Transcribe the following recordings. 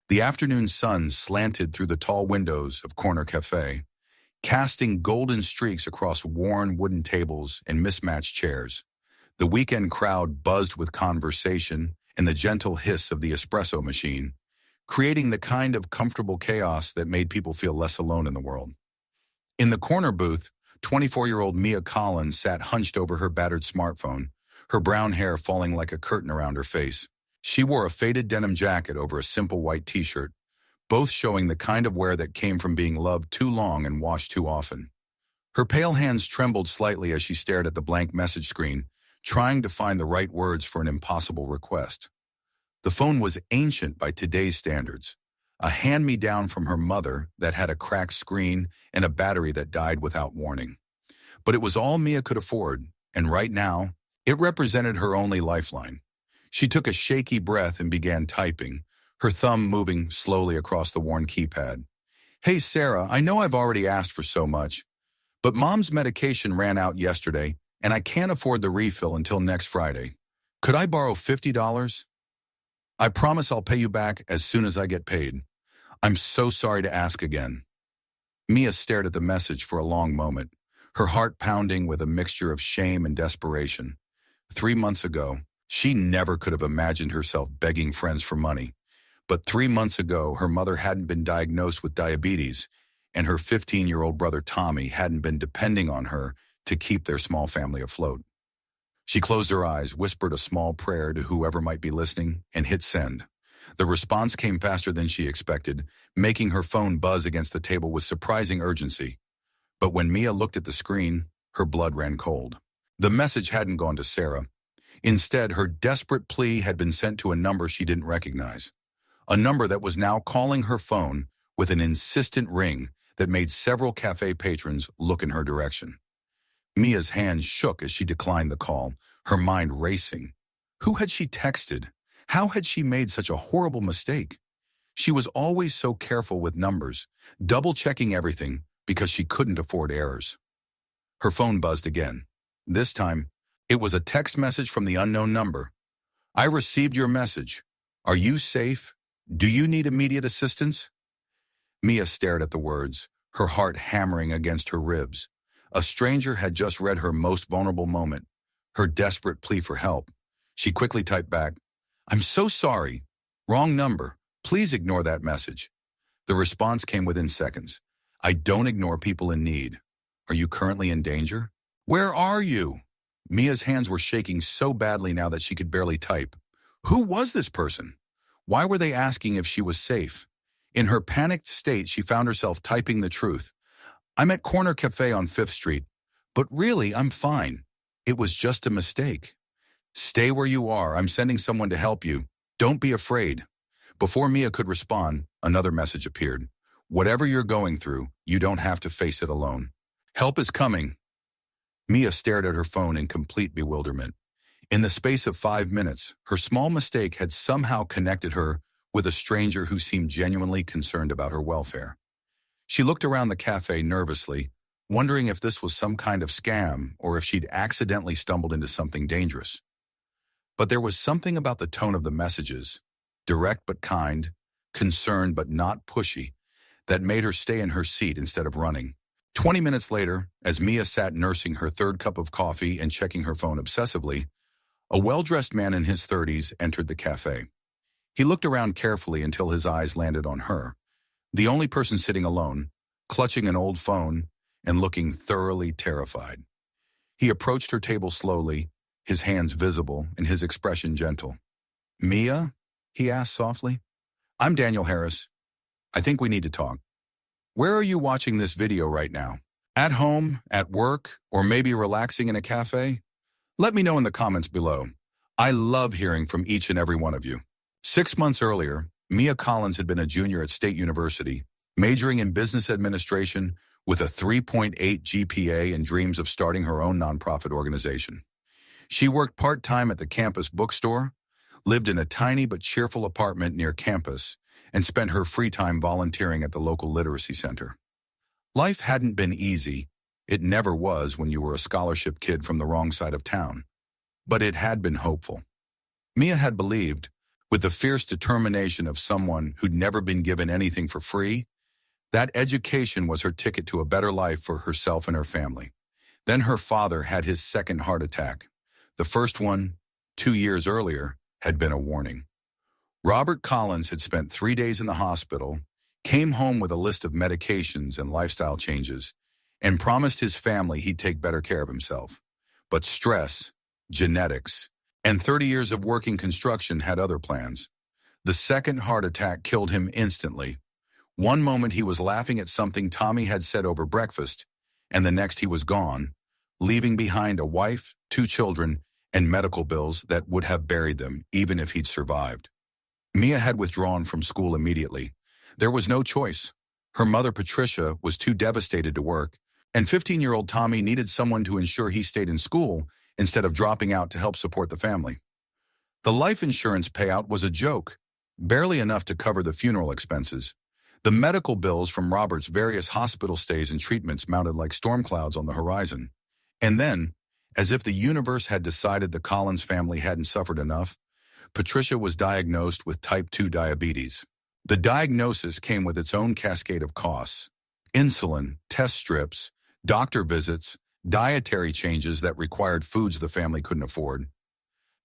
The afternoon sun slanted through the tall windows of Corner Cafe, casting golden streaks across worn wooden tables and mismatched chairs. The weekend crowd buzzed with conversation and the gentle hiss of the espresso machine, creating the kind of comfortable chaos that made people feel less alone in the world. In the corner booth, 24-year-old Mia Collins sat hunched over her battered smartphone, her brown hair falling like a curtain around her face. She wore a faded denim jacket over a simple white t-shirt, both showing the kind of wear that came from being loved too long and washed too often. Her pale hands trembled slightly as she stared at the blank message screen, trying to find the right words for an impossible request. The phone was ancient by today's standards, a hand-me-down from her mother that had a cracked screen and a battery that died without warning. But it was all Mia could afford, and right now, it represented her only lifeline. She took a shaky breath and began typing, her thumb moving slowly across the worn keypad. "Hey Sarah, I know I've already asked for so much, but Mom's medication ran out yesterday, and I can't afford the refill until next Friday. Could I borrow $50? I promise I'll pay you back as soon as I get paid. I'm so sorry to ask again." Mia stared at the message for a long moment, her heart pounding with a mixture of shame and desperation. 3 months ago, she never could have imagined herself begging friends for money. But 3 months ago, her mother hadn't been diagnosed with diabetes, and her 15-year-old brother Tommy hadn't been depending on her to keep their small family afloat. She closed her eyes, whispered a small prayer to whoever might be listening, and hit send. The response came faster than she expected, making her phone buzz against the table with surprising urgency. But when Mia looked at the screen, her blood ran cold. The message hadn't gone to Sarah. Instead, her desperate plea had been sent to a number she didn't recognize. A number that was now calling her phone with an insistent ring that made several cafe patrons look in her direction. Mia's hands shook as she declined the call, her mind racing. Who had she texted? How had she made such a horrible mistake? She was always so careful with numbers, double-checking everything because she couldn't afford errors. Her phone buzzed again. This time, it was a text message from the unknown number. "I received your message. Are you safe? Do you need immediate assistance?" Mia stared at the words, her heart hammering against her ribs. A stranger had just read her most vulnerable moment, her desperate plea for help. She quickly typed back, "I'm so sorry. Wrong number. Please ignore that message." The response came within seconds. "I don't ignore people in need. Are you currently in danger? Where are you?" Mia's hands were shaking so badly now that she could barely type. Who was this person? Why were they asking if she was safe? In her panicked state, she found herself typing the truth. "I'm at Corner Cafe on 5th Street, but really, I'm fine. It was just a mistake." "Stay where you are. I'm sending someone to help you. Don't be afraid." Before Mia could respond, another message appeared. "Whatever you're going through, you don't have to face it alone. Help is coming." Mia stared at her phone in complete bewilderment. In the space of 5 minutes, her small mistake had somehow connected her with a stranger who seemed genuinely concerned about her welfare. She looked around the cafe nervously, wondering if this was some kind of scam or if she'd accidentally stumbled into something dangerous. But there was something about the tone of the messages, direct but kind, concerned but not pushy, that made her stay in her seat instead of running. 20 minutes later, as Mia sat nursing her third cup of coffee and checking her phone obsessively, a well-dressed man in his 30s entered the cafe. He looked around carefully until his eyes landed on her, the only person sitting alone, clutching an old phone and looking thoroughly terrified. He approached her table slowly, his hands visible and his expression gentle. "Mia?" he asked softly. "I'm Daniel Harris. I think we need to talk. Where are you watching this video right now? At home, at work, or maybe relaxing in a cafe? Let me know in the comments below. I love hearing from each and every one of you." 6 months earlier, Mia Collins had been a junior at State University, majoring in business administration with a 3.8 GPA and dreams of starting her own nonprofit organization. She worked part-time at the campus bookstore, lived in a tiny but cheerful apartment near campus, and spent her free time volunteering at the local literacy center. Life hadn't been easy. It never was when you were a scholarship kid from the wrong side of town. But it had been hopeful. Mia had believed, With the fierce determination of someone who'd never been given anything for free, that education was her ticket to a better life for herself and her family. Then her father had his second heart attack. The first one, 2 years earlier, had been a warning. Robert Collins had spent 3 days in the hospital, came home with a list of medications and lifestyle changes, and promised his family he'd take better care of himself. But stress, genetics, and 30 years of working construction had other plans. The second heart attack killed him instantly. One moment he was laughing at something Tommy had said over breakfast, and the next he was gone, leaving behind a wife, 2 children, and medical bills that would have buried them, even if he'd survived. Mia had withdrawn from school immediately. There was no choice. Her mother, Patricia, was too devastated to work, and 15-year-old Tommy needed someone to ensure he stayed in school instead of dropping out to help support the family. The life insurance payout was a joke, barely enough to cover the funeral expenses. The medical bills from Robert's various hospital stays and treatments mounted like storm clouds on the horizon. And then, as if the universe had decided the Collins family hadn't suffered enough, Patricia was diagnosed with type 2 diabetes. The diagnosis came with its own cascade of costs: insulin, test strips, doctor visits, dietary changes that required foods the family couldn't afford.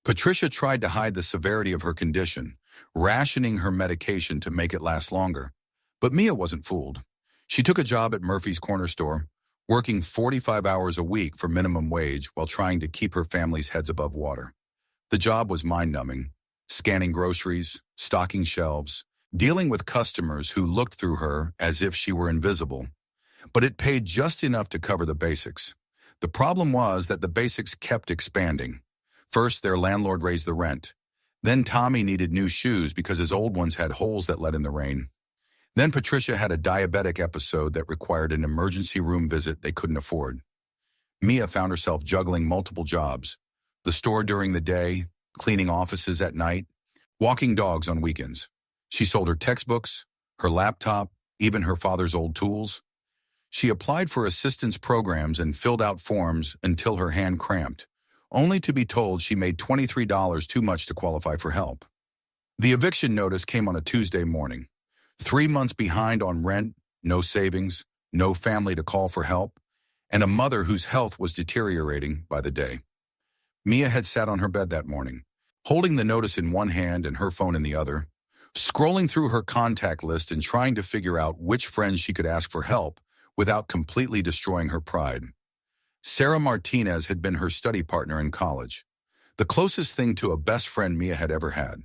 Patricia tried to hide the severity of her condition, rationing her medication to make it last longer. But Mia wasn't fooled. She took a job at Murphy's Corner Store, working 45 hours a week for minimum wage while trying to keep her family's heads above water. The job was mind-numbing: scanning groceries, stocking shelves, dealing with customers who looked through her as if she were invisible. But it paid just enough to cover the basics. The problem was that the basics kept expanding. First, their landlord raised the rent. Then Tommy needed new shoes because his old ones had holes that let in the rain. Then Patricia had a diabetic episode that required an emergency room visit they couldn't afford. Mia found herself juggling multiple jobs: the store during the day, cleaning offices at night, walking dogs on weekends. She sold her textbooks, her laptop, even her father's old tools. She applied for assistance programs and filled out forms until her hand cramped, only to be told she made $23 too much to qualify for help. The eviction notice came on a Tuesday morning. 3 months behind on rent, no savings, no family to call for help, and a mother whose health was deteriorating by the day. Mia had sat on her bed that morning, holding the notice in one hand and her phone in the other, scrolling through her contact list and trying to figure out which friends she could ask for help without completely destroying her pride. Sarah Martinez had been her study partner in college, the closest thing to a best friend Mia had ever had.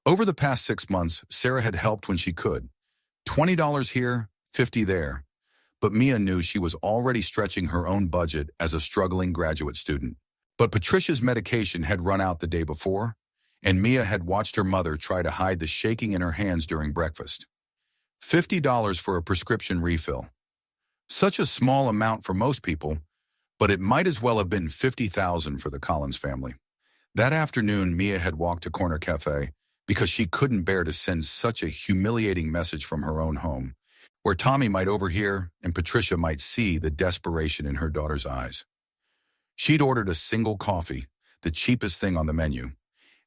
Over the past 6 months, Sarah had helped when she could. $20 here, $50 there. But Mia knew she was already stretching her own budget as a struggling graduate student. But Patricia's medication had run out the day before, and Mia had watched her mother try to hide the shaking in her hands during breakfast. $50 for a prescription refill. Such a small amount for most people, but it might as well have been $50,000 for the Collins family. That afternoon, Mia had walked to Corner Cafe because she couldn't bear to send such a humiliating message from her own home, where Tommy might overhear and Patricia might see the desperation in her daughter's eyes. She'd ordered a single coffee, the cheapest thing on the menu,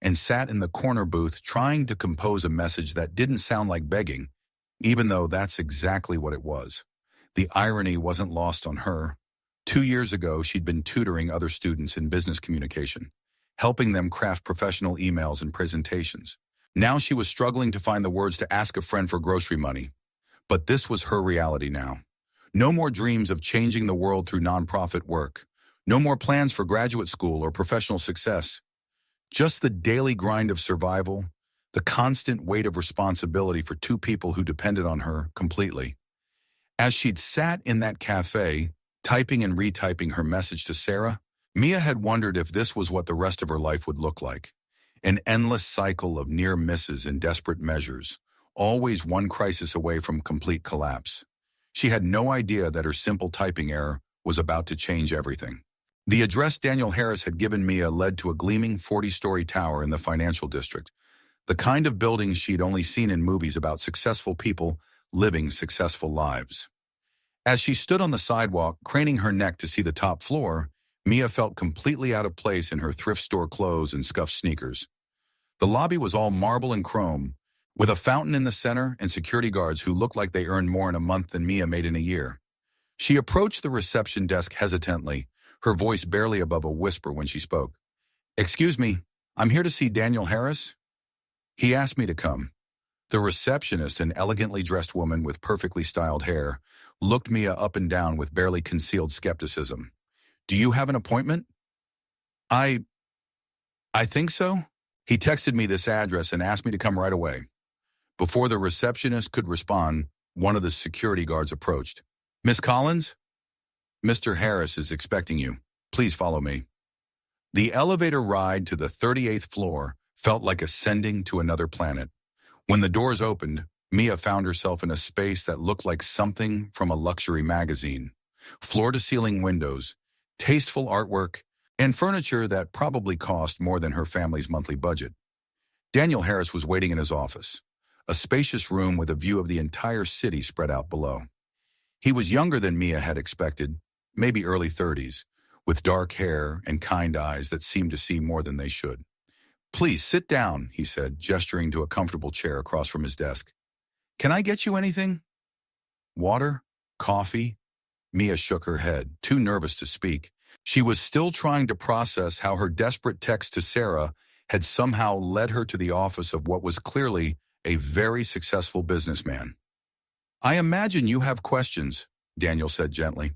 and sat in the corner booth trying to compose a message that didn't sound like begging, even though that's exactly what it was. The irony wasn't lost on her. 2 years ago, she'd been tutoring other students in business communication, helping them craft professional emails and presentations. Now she was struggling to find the words to ask a friend for grocery money. But this was her reality now. No more dreams of changing the world through nonprofit work. No more plans for graduate school or professional success. Just the daily grind of survival, the constant weight of responsibility for 2 people who depended on her completely. As she'd sat in that cafe, typing and retyping her message to Sarah, Mia had wondered if this was what the rest of her life would look like. An endless cycle of near misses and desperate measures, always one crisis away from complete collapse. She had no idea that her simple typing error was about to change everything. The address Daniel Harris had given Mia led to a gleaming 40-story tower in the financial district, the kind of building she'd only seen in movies about successful people living successful lives. As she stood on the sidewalk, craning her neck to see the top floor, Mia felt completely out of place in her thrift store clothes and scuffed sneakers. The lobby was all marble and chrome, with a fountain in the center and security guards who looked like they earned more in a month than Mia made in a year. She approached the reception desk hesitantly, her voice barely above a whisper when she spoke. "Excuse me, I'm here to see Daniel Harris." "He asked me to come." The receptionist, an elegantly dressed woman with perfectly styled hair, looked Mia up and down with barely concealed skepticism. "Do you have an appointment?" I think so. He texted me this address and asked me to come right away." Before the receptionist could respond, one of the security guards approached. "Miss Collins? Mr. Harris is expecting you. Please follow me." The elevator ride to the 38th floor felt like ascending to another planet. When the doors opened, Mia found herself in a space that looked like something from a luxury magazine. Floor-to-ceiling windows, tasteful artwork, and furniture that probably cost more than her family's monthly budget. Daniel Harris was waiting in his office, a spacious room with a view of the entire city spread out below. He was younger than Mia had expected, maybe early 30s, with dark hair and kind eyes that seemed to see more than they should. "Please sit down," he said, gesturing to a comfortable chair across from his desk. "Can I get you anything?" "Water? Coffee?" Mia shook her head, too nervous to speak. She was still trying to process how her desperate text to Sarah had somehow led her to the office of what was clearly a very successful businessman. "I imagine you have questions," Daniel said gently.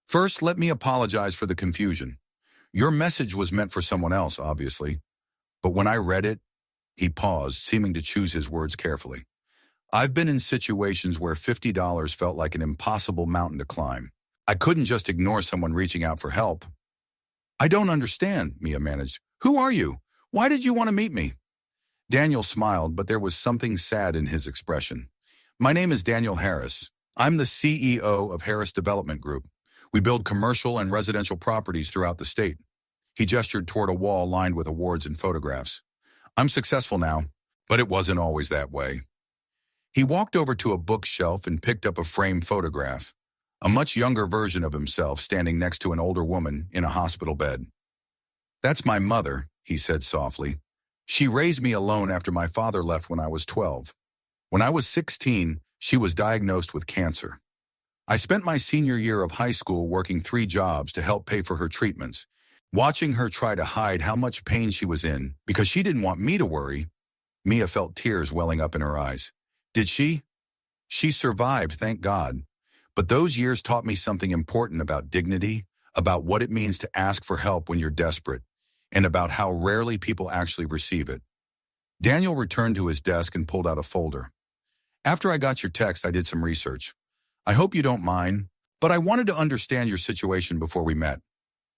"First, let me apologize for the confusion. Your message was meant for someone else, obviously. But when I read it," he paused, seeming to choose his words carefully. "I've been in situations where $50 felt like an impossible mountain to climb. I couldn't just ignore someone reaching out for help." "I don't understand," Mia managed. "Who are you? Why did you want to meet me?" Daniel smiled, but there was something sad in his expression. "My name is Daniel Harris. I'm the CEO of Harris Development Group. We build commercial and residential properties throughout the state." He gestured toward a wall lined with awards and photographs. "I'm successful now, but it wasn't always that way." He walked over to a bookshelf and picked up a framed photograph, a much younger version of himself standing next to an older woman in a hospital bed. "That's my mother," he said softly. "She raised me alone after my father left when I was 12. When I was 16, she was diagnosed with cancer. I spent my senior year of high school working 3 jobs to help pay for her treatments, watching her try to hide how much pain she was in because she didn't want me to worry." Mia felt tears welling up in her eyes. "Did she?" "She survived, thank God. But those years taught me something important about dignity, about what it means to ask for help when you're desperate, and about how rarely people actually receive it." Daniel returned to his desk and pulled out a folder. "After I got your text, I did some research. I hope you don't mind, but I wanted to understand your situation before we met."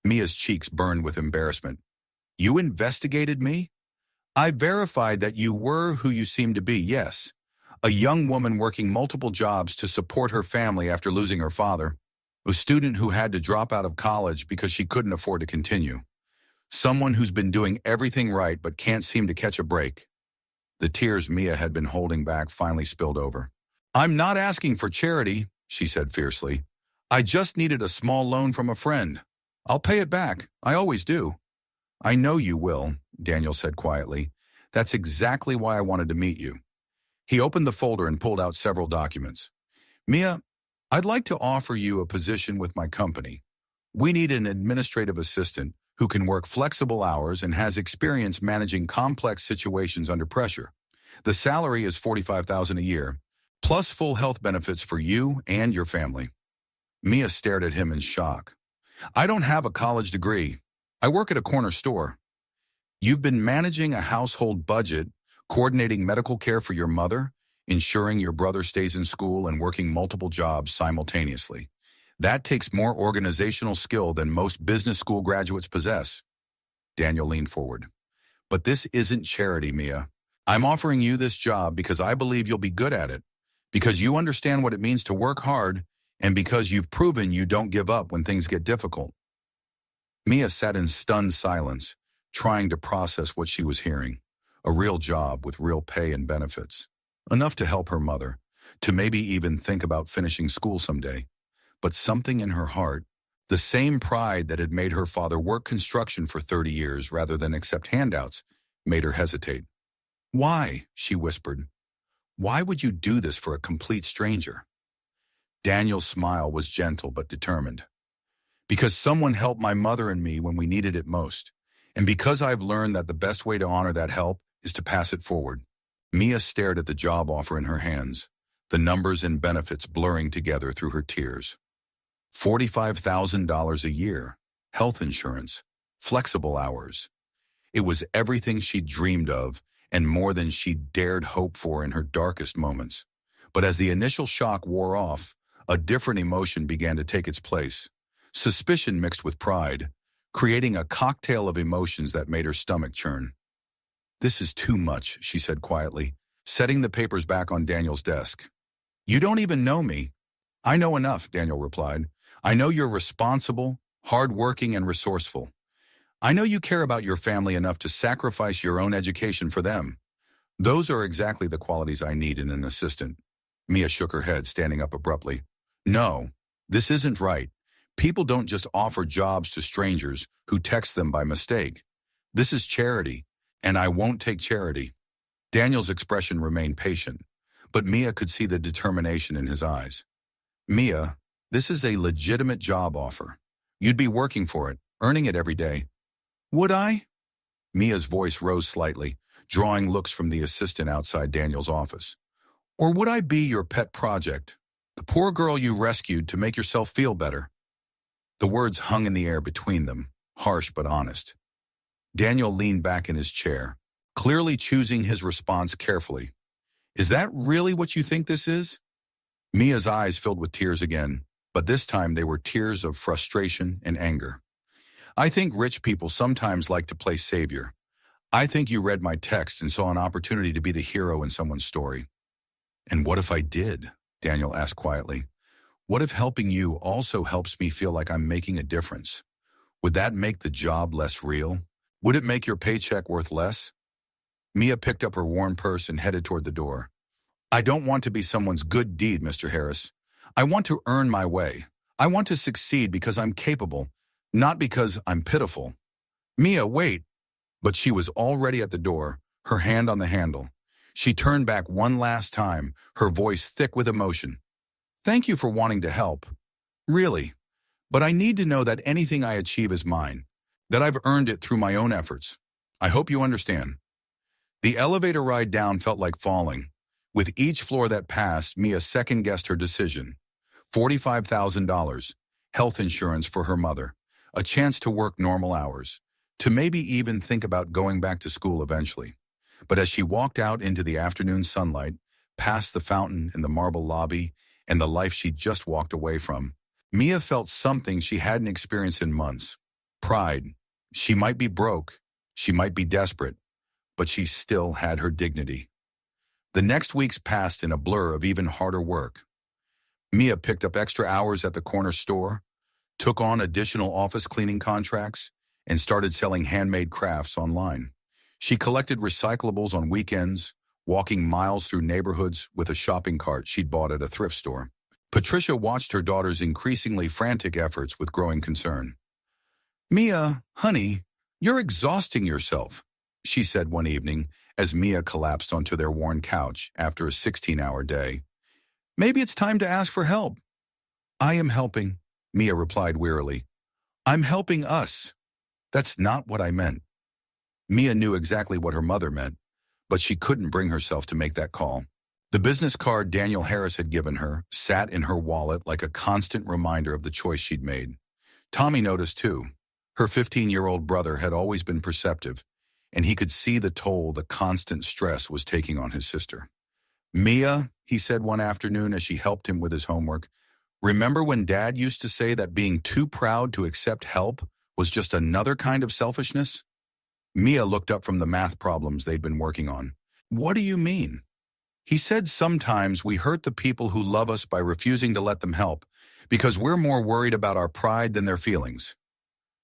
Mia's cheeks burned with embarrassment. "You investigated me?" "I verified that you were who you seemed to be, yes. A young woman working multiple jobs to support her family after losing her father. A student who had to drop out of college because she couldn't afford to continue. Someone who's been doing everything right but can't seem to catch a break." The tears Mia had been holding back finally spilled over. "I'm not asking for charity," she said fiercely. "I just needed a small loan from a friend. I'll pay it back. I always do." "I know you will," Daniel said quietly. "That's exactly why I wanted to meet you." He opened the folder and pulled out several documents. "Mia, I'd like to offer you a position with my company. We need an administrative assistant who can work flexible hours and has experience managing complex situations under pressure. The salary is $45,000 a year, plus full health benefits for you and your family." Mia stared at him in shock. "I don't have a college degree. I work at a corner store." "You've been managing a household budget, coordinating medical care for your mother, ensuring your brother stays in school, and working multiple jobs simultaneously. That takes more organizational skill than most business school graduates possess." Daniel leaned forward. "But this isn't charity, Mia. I'm offering you this job because I believe you'll be good at it, because you understand what it means to work hard, and because you've proven you don't give up when things get difficult." Mia sat in stunned silence, trying to process what she was hearing. A real job with real pay and benefits. Enough to help her mother, to maybe even think about finishing school someday. But something in her heart, the same pride that had made her father work construction for 30 years rather than accept handouts, made her hesitate. Why? She whispered. Why would you do this for a complete stranger? Daniel's smile was gentle but determined. Because someone helped my mother and me when we needed it most. And because I've learned that the best way to honor that help is to pass it forward. Mia stared at the job offer in her hands, the numbers and benefits blurring together through her tears. $45,000 a year, health insurance, flexible hours. It was everything she'd dreamed of and more than she'd dared hope for in her darkest moments. But as the initial shock wore off, a different emotion began to take its place. Suspicion mixed with pride, creating a cocktail of emotions that made her stomach churn. This is too much, she said quietly, setting the papers back on Daniel's desk. You don't even know me. I know enough, Daniel replied. I know you're responsible, hardworking, and resourceful. I know you care about your family enough to sacrifice your own education for them. Those are exactly the qualities I need in an assistant. Mia shook her head, standing up abruptly. No, this isn't right. People don't just offer jobs to strangers who text them by mistake. This is charity, and I won't take charity. Daniel's expression remained patient, but Mia could see the determination in his eyes. Mia, this is a legitimate job offer. You'd be working for it, earning it every day. Would I? Mia's voice rose slightly, drawing looks from the assistant outside Daniel's office. Or would I be your pet project, the poor girl you rescued to make yourself feel better? The words hung in the air between them, harsh but honest. Daniel leaned back in his chair, clearly choosing his response carefully. Is that really what you think this is? Mia's eyes filled with tears again, but this time they were tears of frustration and anger. I think rich people sometimes like to play savior. I think you read my text and saw an opportunity to be the hero in someone's story. And what if I did? Daniel asked quietly. What if helping you also helps me feel like I'm making a difference? Would that make the job less real? Would it make your paycheck worth less? Mia picked up her worn purse and headed toward the door. I don't want to be someone's good deed, Mr. Harris. I want to earn my way. I want to succeed because I'm capable, not because I'm pitiful. Mia, wait. But she was already at the door, her hand on the handle. She turned back one last time, her voice thick with emotion. Thank you for wanting to help. Really. But I need to know that anything I achieve is mine, that I've earned it through my own efforts. I hope you understand. The elevator ride down felt like falling. With each floor that passed, Mia second-guessed her decision. $45,000, health insurance for her mother, a chance to work normal hours, to maybe even think about going back to school eventually. But as she walked out into the afternoon sunlight, past the fountain in the marble lobby, and the life she'd just walked away from, Mia felt something she hadn't experienced in months. Pride. She might be broke, she might be desperate, but she still had her dignity. The next weeks passed in a blur of even harder work. Mia picked up extra hours at the corner store, took on additional office cleaning contracts, and started selling handmade crafts online. She collected recyclables on weekends, walking miles through neighborhoods with a shopping cart she'd bought at a thrift store. Patricia watched her daughter's increasingly frantic efforts with growing concern. Mia, honey, you're exhausting yourself, she said one evening as Mia collapsed onto their worn couch after a 16-hour day. Maybe it's time to ask for help. I am helping, Mia replied wearily. I'm helping us. That's not what I meant. Mia knew exactly what her mother meant, but she couldn't bring herself to make that call. The business card Daniel Harris had given her sat in her wallet like a constant reminder of the choice she'd made. Tommy noticed too. Her 15-year-old brother had always been perceptive, and he could see the toll the constant stress was taking on his sister. Mia, he said one afternoon as she helped him with his homework, remember when Dad used to say that being too proud to accept help was just another kind of selfishness? Mia looked up from the math problems they'd been working on. What do you mean? He said sometimes we hurt the people who love us by refusing to let them help because we're more worried about our pride than their feelings.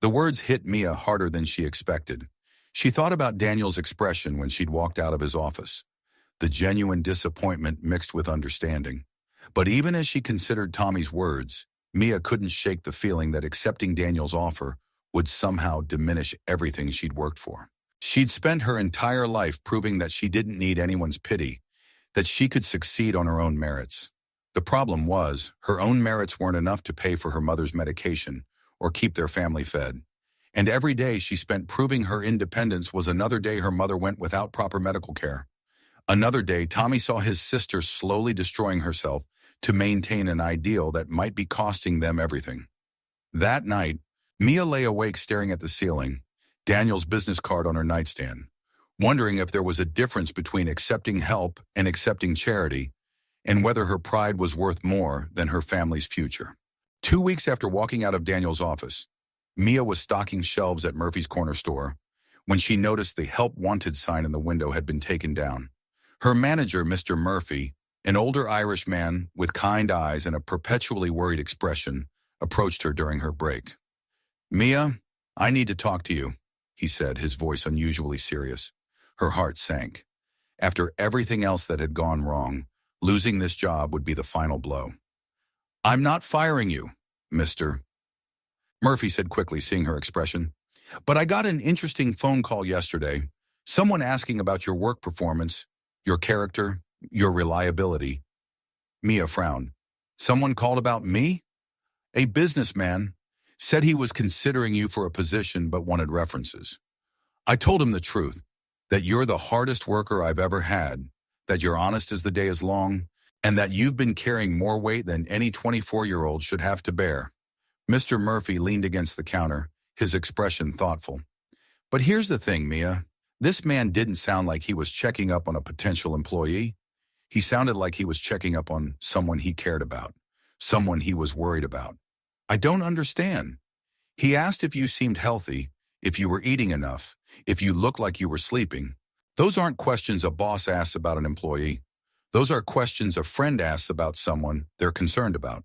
The words hit Mia harder than she expected. She thought about Daniel's expression when she'd walked out of his office, the genuine disappointment mixed with understanding. But even as she considered Tommy's words, Mia couldn't shake the feeling that accepting Daniel's offer would somehow diminish everything she'd worked for. She'd spent her entire life proving that she didn't need anyone's pity, that she could succeed on her own merits. The problem was, her own merits weren't enough to pay for her mother's medication or keep their family fed. And every day she spent proving her independence was another day her mother went without proper medical care. Another day, Tommy saw his sister slowly destroying herself to maintain an ideal that might be costing them everything. That night, Mia lay awake staring at the ceiling, Daniel's business card on her nightstand, wondering if there was a difference between accepting help and accepting charity, and whether her pride was worth more than her family's future. 2 weeks after walking out of Daniel's office, Mia was stocking shelves at Murphy's corner store when she noticed the Help Wanted sign in the window had been taken down. Her manager, Mr. Murphy, an older Irish man with kind eyes and a perpetually worried expression, approached her during her break. "Mia, I need to talk to you," he said, his voice unusually serious. Her heart sank. After everything else that had gone wrong, losing this job would be the final blow. "I'm not firing you, Mr. Murphy said quickly, seeing her expression. "But I got an interesting phone call yesterday. Someone asking about your work performance, your character, your reliability." Mia frowned. "Someone called about me?" "A businessman. Said he was considering you for a position but wanted references. I told him the truth, that you're the hardest worker I've ever had, that you're honest as the day is long, and that you've been carrying more weight than any 24-year-old should have to bear." Mr. Murphy leaned against the counter, his expression thoughtful. "But here's the thing, Mia. This man didn't sound like he was checking up on a potential employee. He sounded like he was checking up on someone he cared about, someone he was worried about. I don't understand. He asked if you seemed healthy, if you were eating enough, if you looked like you were sleeping. Those aren't questions a boss asks about an employee. Those are questions a friend asks about someone they're concerned about."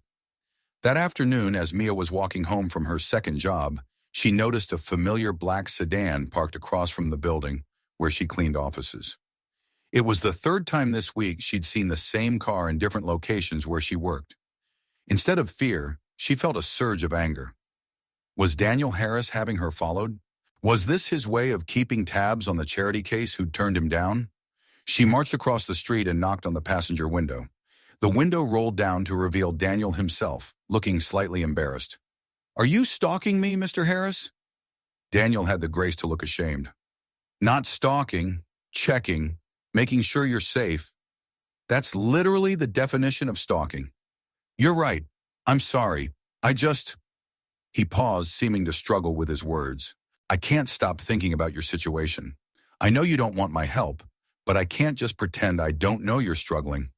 That afternoon, as Mia was walking home from her second job, she noticed a familiar black sedan parked across from the building where she cleaned offices. It was the third time this week she'd seen the same car in different locations where she worked. Instead of fear, she felt a surge of anger. Was Daniel Harris having her followed? Was this his way of keeping tabs on the charity case who'd turned him down? She marched across the street and knocked on the passenger window. The window rolled down to reveal Daniel himself, looking slightly embarrassed. "Are you stalking me, Mr. Harris?" Daniel had the grace to look ashamed. "Not stalking, checking, making sure you're safe. That's literally the definition of stalking." "You're right. I'm sorry. He paused, seeming to struggle with his words. "I can't stop thinking about your situation. I know you don't want my help, but I can't just pretend I don't know you're struggling."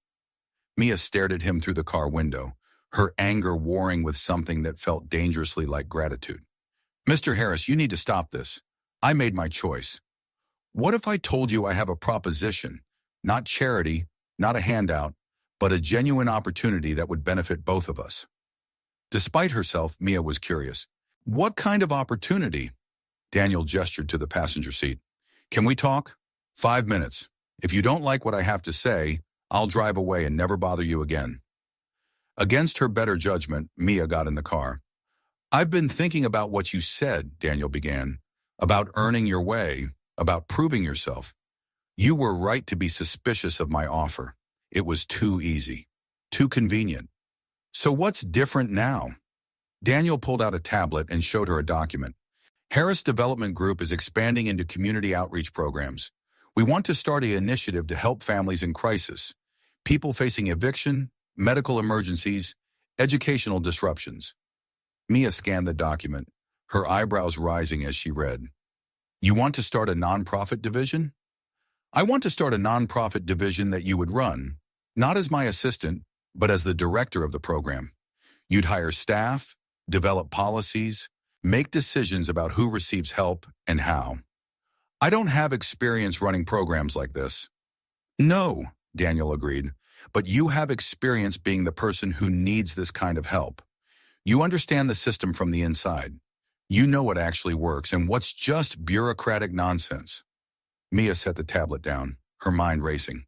Mia stared at him through the car window, her anger warring with something that felt dangerously like gratitude. "Mr. Harris, you need to stop this. I made my choice. What if I told you I have a proposition, not charity, not a handout, but a genuine opportunity that would benefit both of us?" Despite herself, Mia was curious. "What kind of opportunity?" Daniel gestured to the passenger seat. "Can we talk? 5 minutes. If you don't like what I have to say, I'll drive away and never bother you again." Against her better judgment, Mia got in the car. "I've been thinking about what you said," Daniel began, "about earning your way, about proving yourself. You were right to be suspicious of my offer. It was too easy, too convenient. So what's different now?" Daniel pulled out a tablet and showed her a document. "Harris Development Group is expanding into community outreach programs. We want to start an initiative to help families in crisis, people facing eviction, medical emergencies, educational disruptions." Mia scanned the document, her eyebrows rising as she read. "You want to start a nonprofit division?" "I want to start a nonprofit division that you would run, not as my assistant, but as the director of the program. You'd hire staff, develop policies, make decisions about who receives help and how." "I don't have experience running programs like this." "No," Daniel agreed, "but you have experience being the person who needs this kind of help. You understand the system from the inside. You know what actually works and what's just bureaucratic nonsense." Mia set the tablet down, her mind racing.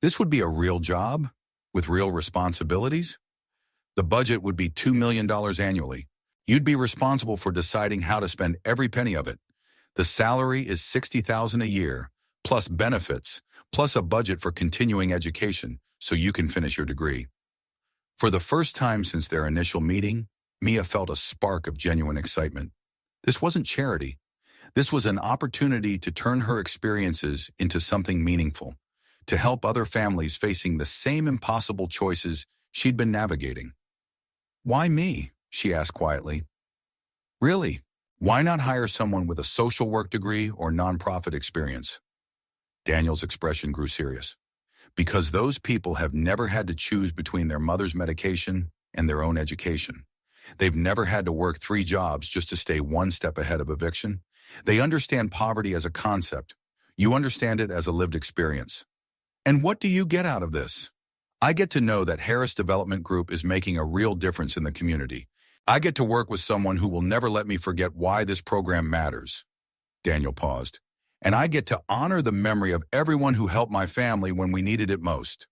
This would be a real job, with real responsibilities? The budget would be $2 million annually. You'd be responsible for deciding how to spend every penny of it. The salary is $60,000 a year, plus benefits, plus a budget for continuing education so you can finish your degree. For the first time since their initial meeting, Mia felt a spark of genuine excitement. This wasn't charity. This was an opportunity to turn her experiences into something meaningful, to help other families facing the same impossible choices she'd been navigating. "Why me?" she asked quietly. "Really, why not hire someone with a social work degree or nonprofit experience?" Daniel's expression grew serious. "Because those people have never had to choose between their mother's medication and their own education. They've never had to work 3 jobs just to stay one step ahead of eviction. They understand poverty as a concept. You understand it as a lived experience. And what do you get out of this?" "I get to know that Harris Development Group is making a real difference in the community. I get to work with someone who will never let me forget why this program matters." Daniel paused. "And I get to honor the memory of everyone who helped my family when we needed it most."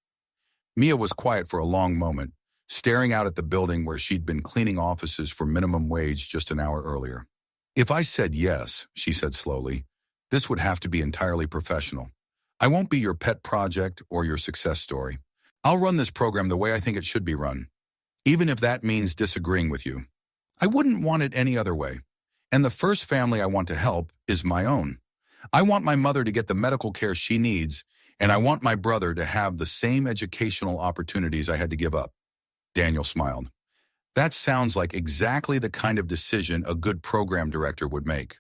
Mia was quiet for a long moment, staring out at the building where she'd been cleaning offices for minimum wage just an hour earlier. "If I said yes," she said slowly, "this would have to be entirely professional. I won't be your pet project or your success story. I'll run this program the way I think it should be run, even if that means disagreeing with you. I wouldn't want it any other way. And the first family I want to help is my own. I want my mother to get the medical care she needs, and I want my brother to have the same educational opportunities I had to give up." Daniel smiled. "That sounds like exactly the kind of decision a good program director would make."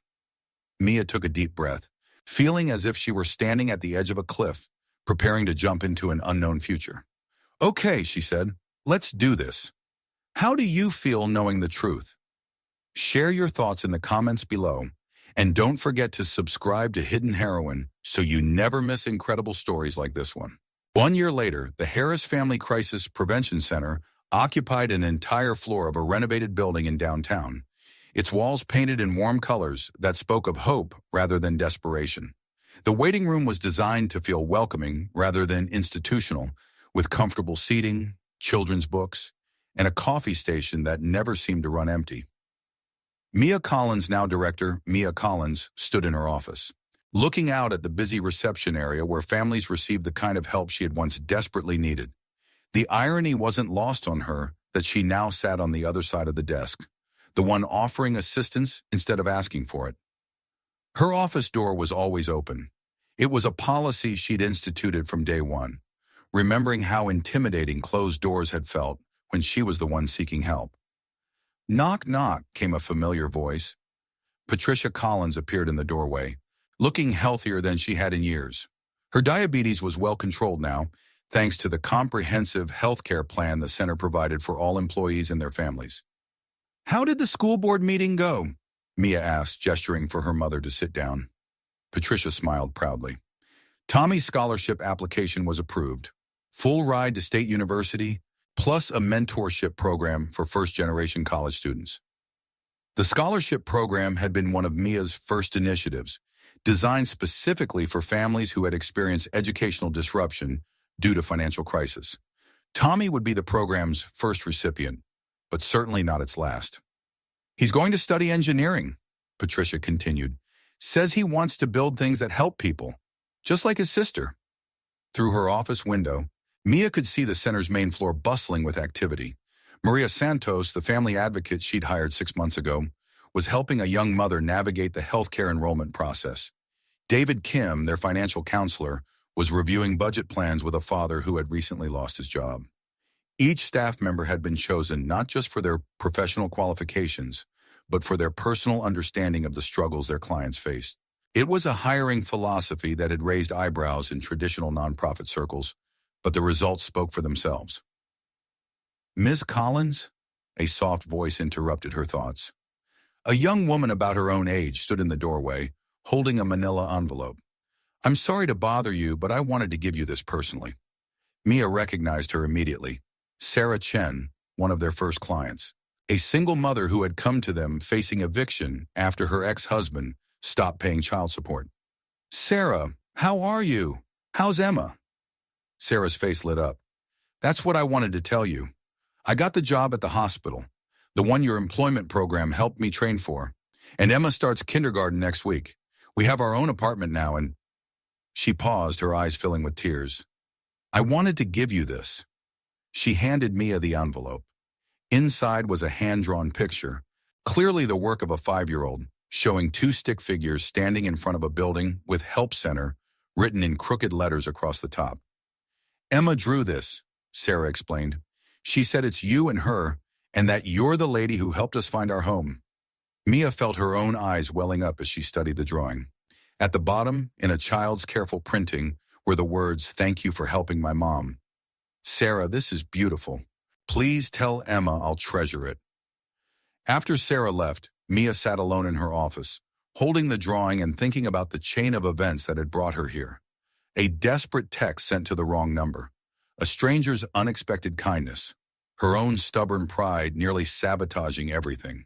Mia took a deep breath, feeling as if she were standing at the edge of a cliff, preparing to jump into an unknown future. "Okay," she said, "let's do this. How do you feel knowing the truth?" Share your thoughts in the comments below, and don't forget to subscribe to Hidden Heroine so you never miss incredible stories like this one. 1 year later, the Harris Family Crisis Prevention Center occupied an entire floor of a renovated building in downtown, its walls painted in warm colors that spoke of hope rather than desperation. The waiting room was designed to feel welcoming rather than institutional, with comfortable seating, children's books, and a coffee station that never seemed to run empty. Mia Collins, now director Mia Collins, stood in her office, looking out at the busy reception area where families received the kind of help she had once desperately needed. The irony wasn't lost on her that she now sat on the other side of the desk, the one offering assistance instead of asking for it. Her office door was always open. It was a policy she'd instituted from day one, remembering how intimidating closed doors had felt when she was the one seeking help. "Knock, knock," came a familiar voice. Patricia Collins appeared in the doorway, looking healthier than she had in years. Her diabetes was well controlled now, thanks to the comprehensive health care plan the center provided for all employees and their families. "How did the school board meeting go?" Mia asked, gesturing for her mother to sit down. Patricia smiled proudly. "Tommy's scholarship application was approved. Full ride to State University, plus a mentorship program for first-generation college students." The scholarship program had been one of Mia's first initiatives, designed specifically for families who had experienced educational disruption due to financial crisis. Tommy would be the program's first recipient, but certainly not its last. "He's going to study engineering," Patricia continued. "Says he wants to build things that help people, just like his sister." Through her office window, Mia could see the center's main floor bustling with activity. Maria Santos, the family advocate she'd hired 6 months ago, was helping a young mother navigate the healthcare enrollment process. David Kim, their financial counselor, was reviewing budget plans with a father who had recently lost his job. Each staff member had been chosen not just for their professional qualifications, but for their personal understanding of the struggles their clients faced. It was a hiring philosophy that had raised eyebrows in traditional nonprofit circles, but the results spoke for themselves. "Ms. Collins?" A soft voice interrupted her thoughts. A young woman about her own age stood in the doorway, holding a manila envelope. "I'm sorry to bother you, but I wanted to give you this personally." Mia recognized her immediately. Sarah Chen, one of their first clients. A single mother who had come to them facing eviction after her ex-husband stopped paying child support. "Sarah, how are you? How's Emma?" Sarah's face lit up. "That's what I wanted to tell you. I got the job at the hospital, the one your employment program helped me train for, and Emma starts kindergarten next week. We have our own apartment now and she paused, her eyes filling with tears. I wanted to give you this. She handed Mia the envelope. Inside was a hand-drawn picture, clearly the work of a 5-year-old, showing 2 stick figures standing in front of a building with Help Center written in crooked letters across the top. Emma drew this, Sarah explained. She said it's you and her, and that you're the lady who helped us find our home. Mia felt her own eyes welling up as she studied the drawing. At the bottom, in a child's careful printing, were the words, "Thank you for helping my mom." Sarah, this is beautiful. Please tell Emma I'll treasure it. After Sarah left, Mia sat alone in her office, holding the drawing and thinking about the chain of events that had brought her here. A desperate text sent to the wrong number, a stranger's unexpected kindness, her own stubborn pride nearly sabotaging everything.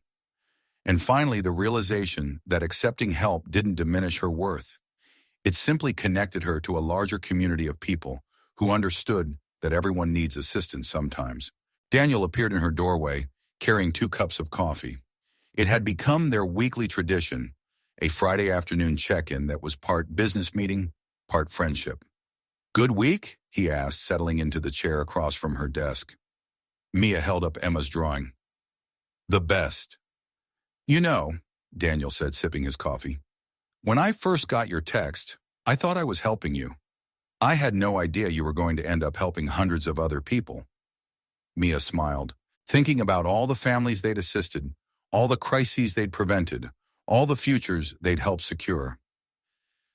And finally, the realization that accepting help didn't diminish her worth. It simply connected her to a larger community of people who understood that everyone needs assistance sometimes. Daniel appeared in her doorway, carrying 2 cups of coffee. It had become their weekly tradition, a Friday afternoon check-in that was part business meeting, part friendship. Good week? He asked, settling into the chair across from her desk. Mia held up Emma's drawing. The best. You know, Daniel said, sipping his coffee, when I first got your text, I thought I was helping you. I had no idea you were going to end up helping hundreds of other people. Mia smiled, thinking about all the families they'd assisted, all the crises they'd prevented, all the futures they'd helped secure.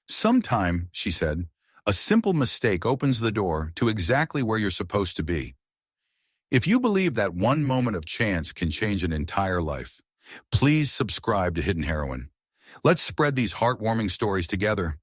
Sometime, she said, a simple mistake opens the door to exactly where you're supposed to be. If you believe that one moment of chance can change an entire life, please subscribe to Hidden Heroine. Let's spread these heartwarming stories together.